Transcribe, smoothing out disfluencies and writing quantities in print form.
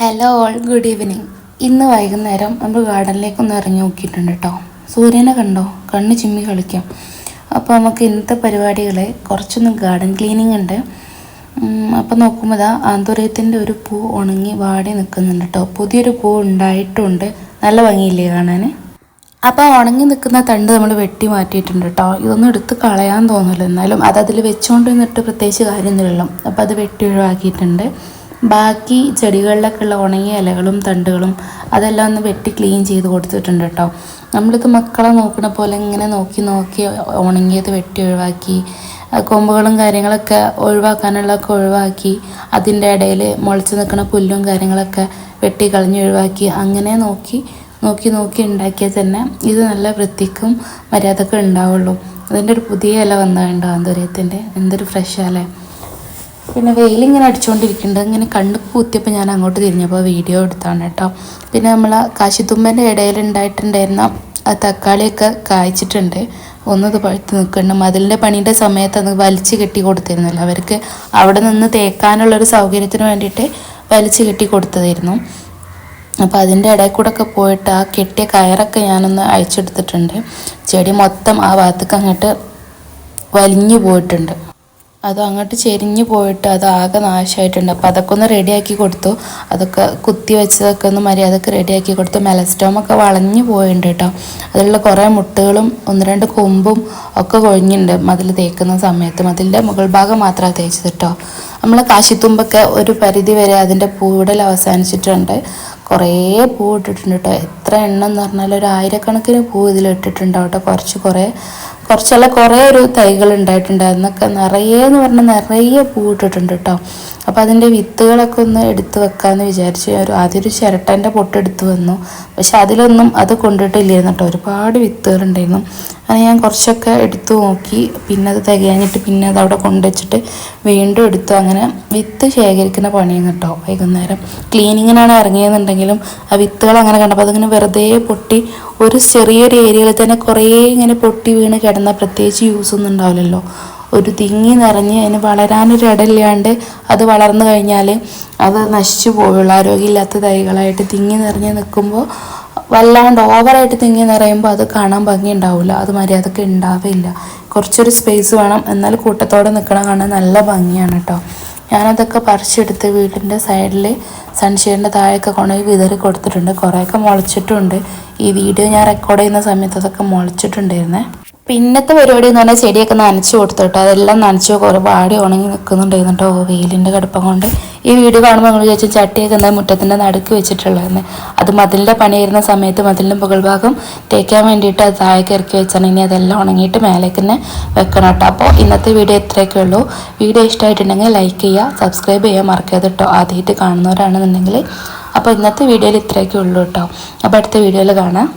Hello all, good evening. ഇന്ന് വൈകുന്നേരം നമ്മൾ ഗാർഡനിലേക്കൊന്ന് ഇറങ്ങി നോക്കിയിട്ടുണ്ട് കേട്ടോ. സൂര്യനെ കണ്ടോ, കണ്ണ് ചിമ്മി കളിക്കാം. അപ്പോൾ നമുക്ക് ഇന്നത്തെ പരിപാടികൾ കുറച്ചൊന്ന് ഗാർഡൻ ക്ലീനിങ് ഉണ്ട്. അപ്പോൾ നോക്കുമ്പോൾ ആന്തൂറിയത്തിൻ്റെ ഒരു പൂ ഉണങ്ങി വാടി നിൽക്കുന്നുണ്ട് കേട്ടോ. പുതിയൊരു പൂ ഉണ്ടായിട്ടുണ്ട്, നല്ല ഭംഗിയില്ലേ കാണാൻ. അപ്പോൾ ഉണങ്ങി നിൽക്കുന്ന തണ്ട് നമ്മൾ വെട്ടി മാറ്റിയിട്ടുണ്ട് കേട്ടോ. ഇതൊന്നും എടുത്ത് കളയാൻ തോന്നില്ല, എന്നാലും അതിൽ വെച്ചുകൊണ്ട് നിന്നിട്ട് പ്രത്യേകിച്ച് കാര്യമൊന്നുമില്ലല്ലോ. അപ്പോൾ അത് വെട്ടി ഒഴിവാക്കിയിട്ടുണ്ട്. ബാക്കി ചെടികളിലൊക്കെ ഉള്ള ഉണങ്ങിയ ഇലകളും തണ്ടുകളും അതെല്ലാം ഒന്ന് വെട്ടി ക്ലീൻ ചെയ്ത് കൊടുത്തിട്ടുണ്ട് കേട്ടോ. നമ്മളിത് മക്കളെ നോക്കണ പോലെ ഇങ്ങനെ നോക്കി നോക്കി ഉണങ്ങിയത് വെട്ടി ഒഴിവാക്കി, കൊമ്പുകളും കാര്യങ്ങളൊക്കെ ഒഴിവാക്കാനുള്ളതൊക്കെ ഒഴിവാക്കി, അതിൻ്റെ ഇടയിൽ മുളച്ച് നിൽക്കുന്ന പുല്ലും കാര്യങ്ങളൊക്കെ വെട്ടി കളഞ്ഞ് ഒഴിവാക്കി, അങ്ങനെ നോക്കി നോക്കി നോക്കി ഉണ്ടാക്കിയാൽ തന്നെ ഇത് നല്ല വൃത്തിക്കും മര്യാദക്കും ഉണ്ടാവുള്ളൂ. അതിൻ്റെ ഒരു പുതിയ ഇല വന്നതുണ്ടോ ആന്തൂര്യത്തിൻ്റെ, എന്തൊരു ഫ്രഷ് അല്ലേ. പിന്നെ വെയിലിങ്ങനെ അടിച്ചുകൊണ്ടിരിക്കുന്നുണ്ട്. ഇങ്ങനെ കണ്ണ് പൂത്തിയപ്പോൾ ഞാൻ അങ്ങോട്ട് തിരിഞ്ഞപ്പോൾ വീഡിയോ എടുത്താണ് കേട്ടോ. പിന്നെ നമ്മൾ കാശിത്തുമ്പൻ്റെ ഇടയിൽ ഉണ്ടായിട്ടുണ്ടായിരുന്ന ആ തക്കാളിയൊക്കെ കായ്ച്ചിട്ടുണ്ട്. ഒന്നത് പഴുത്ത് നിൽക്കുന്നുണ്ട്. മതിലിൻ്റെ പണീൻ്റെ സമയത്ത് അത് വലിച്ച് കെട്ടി കൊടുത്തിരുന്നില്ല, അവർക്ക് അവിടെ നിന്ന് തേക്കാനുള്ളൊരു സൗകര്യത്തിന് വേണ്ടിയിട്ട് വലിച്ച് കെട്ടി കൊടുത്തതായിരുന്നു. അപ്പോൾ അതിൻ്റെ ഇടയിൽ കൂടെ ഒക്കെ പോയിട്ട് ആ കെട്ടിയ കയറൊക്കെ ഞാനൊന്ന് അഴിച്ചെടുത്തിട്ടുണ്ട്. ചെടി മൊത്തം ആ ഭാഗത്തേക്ക് അങ്ങോട്ട് വലിഞ്ഞു പോയിട്ടുണ്ട്. അത് അങ്ങോട്ട് ചെരിഞ്ഞ് പോയിട്ട് അത് ആകെ നാശമായിട്ടുണ്ട്. അപ്പോൾ അതൊക്കെ ഒന്ന് റെഡിയാക്കി കൊടുത്തു. അതൊക്കെ കുത്തി വെച്ചതൊക്കെ ഒന്ന് മര്യാദക്ക് റെഡിയാക്കി കൊടുത്തു. മെലസ്റ്റോമൊക്കെ വളഞ്ഞു പോയിട്ടുണ്ട് കേട്ടോ. അതിലുള്ള കുറേ മുട്ടുകളും ഒന്ന് രണ്ട് കൊമ്പും ഒക്കെ കൊഴിഞ്ഞിട്ടുണ്ട് മതിൽ തേക്കുന്ന സമയത്ത്. മതിലിൻ്റെ മുകൾ ഭാഗം മാത്രമാണ് തേച്ചത് കേട്ടോ. നമ്മൾ കാശിത്തുമ്പൊക്കെ ഒരു പരിധി വരെ അതിൻ്റെ പൂവിടൽ അവസാനിച്ചിട്ടുണ്ട്. കുറേ പൂ ഇട്ടിട്ടുണ്ട് കേട്ടോ. എത്ര എണ്ണം എന്ന് പറഞ്ഞാൽ ഒരു 1000കണക്കിന് പൂ ഇതിലിട്ടിട്ടുണ്ടാവും കേട്ടോ. കുറേ ഒരു തൈകൾ ഉണ്ടായിട്ടുണ്ട്. അതിനൊക്കെ നിറയെ പൂ ഇട്ടിട്ടുണ്ട് കേട്ടോ. അപ്പോൾ അതിൻ്റെ വിത്തുകളൊക്കെ ഒന്ന് എടുത്ത് വെക്കാമെന്ന് വിചാരിച്ചു. ആദ്യം ഒരു ചിരട്ടൻ്റെ പൊട്ടെടുത്ത് വന്നു, പക്ഷെ അതിലൊന്നും അത് കൊണ്ടിട്ടില്ലായിരുന്നു കേട്ടോ. ഒരുപാട് വിത്തുകളുണ്ടായിരുന്നു. അത് ഞാൻ കുറച്ചൊക്കെ എടുത്തു നോക്കി, പിന്നെ അത് തികയാഞ്ഞിട്ട് പിന്നെ അത് അവിടെ കൊണ്ടുവച്ചിട്ട് വീണ്ടും എടുത്തു. അങ്ങനെ വിത്ത് ശേഖരിക്കുന്ന പണിയാണ് കേട്ടോ. വൈകുന്നേരം ക്ലീനിങ്ങിനാണ് ഇറങ്ങിയെന്നുണ്ടെങ്കിലും ആ വിത്തുകൾ അങ്ങനെ കണ്ടപ്പോൾ അതിങ്ങനെ വെറുതെ പൊട്ടി ഒരു ചെറിയൊരു ഏരിയയിൽ തന്നെ കുറേ ഇങ്ങനെ പൊട്ടി വീണ് കിടന്നാൽ പ്രത്യേകിച്ച് യൂസൊന്നും ഉണ്ടാവില്ലല്ലോ. ഒരു തിങ്ങി നിറഞ്ഞ് അതിന് വളരാനൊരു ഇടയില്ലാണ്ട് അത് വളർന്നു കഴിഞ്ഞാൽ അത് നശിച്ചു പോവുള്ളൂ. ആരോഗ്യമില്ലാത്ത തൈകളായിട്ട് തിങ്ങി നിറഞ്ഞ് നിൽക്കുമ്പോൾ വല്ലാണ്ട് ഓവറായിട്ട് തിങ്ങി നിറയുമ്പോൾ അത് കാണാൻ ഭംഗി ഉണ്ടാവില്ല, അത് മര്യാദക്ക് ഉണ്ടാവില്ല. കുറച്ചൊരു സ്പേസ് വേണം, എന്നാൽ കൂട്ടത്തോടെ നിൽക്കണം കാണാൻ നല്ല ഭംഗിയാണ് കേട്ടോ. ഞാനതൊക്കെ പറിച്ചെടുത്ത് വീടിൻ്റെ സൈഡിൽ സൺഷെയ്ഡിൻ്റെ താഴെയൊക്കെ കൊണ്ടുപോയി വിതറി കൊടുത്തിട്ടുണ്ട്. കുറേയൊക്കെ മുളച്ചിട്ടുണ്ട്. ഈ വീഡിയോ ഞാൻ റെക്കോർഡ് ചെയ്യുന്ന സമയത്ത് അതൊക്കെ മുളച്ചിട്ടുണ്ടായിരുന്നേ. പിന്നത്തെ പരിപാടി എന്ന് പറഞ്ഞാൽ ചെടിയൊക്കെ നനച്ച് കൊടുത്തു കേട്ടോ. അതെല്ലാം നനച്ച് കുറേ വാടി ഉണങ്ങി നിൽക്കുന്നുണ്ടായിരുന്നു കേട്ടോ വെയിലിൻ്റെ കടുപ്പം കൊണ്ട്. ഈ വീഡിയോ കാണുമ്പോൾ നമ്മൾ വിചാരിച്ചു ചട്ടിയൊക്കെ എന്താ മുറ്റത്തിൻ്റെ നടുക്ക് വെച്ചിട്ടുള്ളതെന്ന്. അത് മതിലിൻ്റെ പണി വരുന്ന സമയത്ത് മതിലിൻ്റെ മുകൾ ഭാഗം തേക്കാൻ വേണ്ടിയിട്ട് അത് താഴേക്ക് ഇറക്കി വെച്ചാൽ ഇനി അതെല്ലാം ഉണങ്ങിയിട്ട് മേലേക്ക് തന്നെ വെക്കണം കേട്ടോ. അപ്പോൾ ഇന്നത്തെ വീഡിയോ ഇത്രയൊക്കെ ഉള്ളൂ. വീഡിയോ ഇഷ്ടമായിട്ടുണ്ടെങ്കിൽ ലൈക്ക് ചെയ്യുക, സബ്സ്ക്രൈബ് ചെയ്യാൻ മറക്കരുത് കേട്ടോ, ആദ്യമായിട്ട് കാണുന്നവരാണെന്നുണ്ടെങ്കിൽ. അപ്പോൾ ഇന്നത്തെ വീഡിയോയിൽ ഇത്രയൊക്കെ ഉള്ളൂ കേട്ടോ. അപ്പോൾ അടുത്ത വീഡിയോയിൽ കാണാം.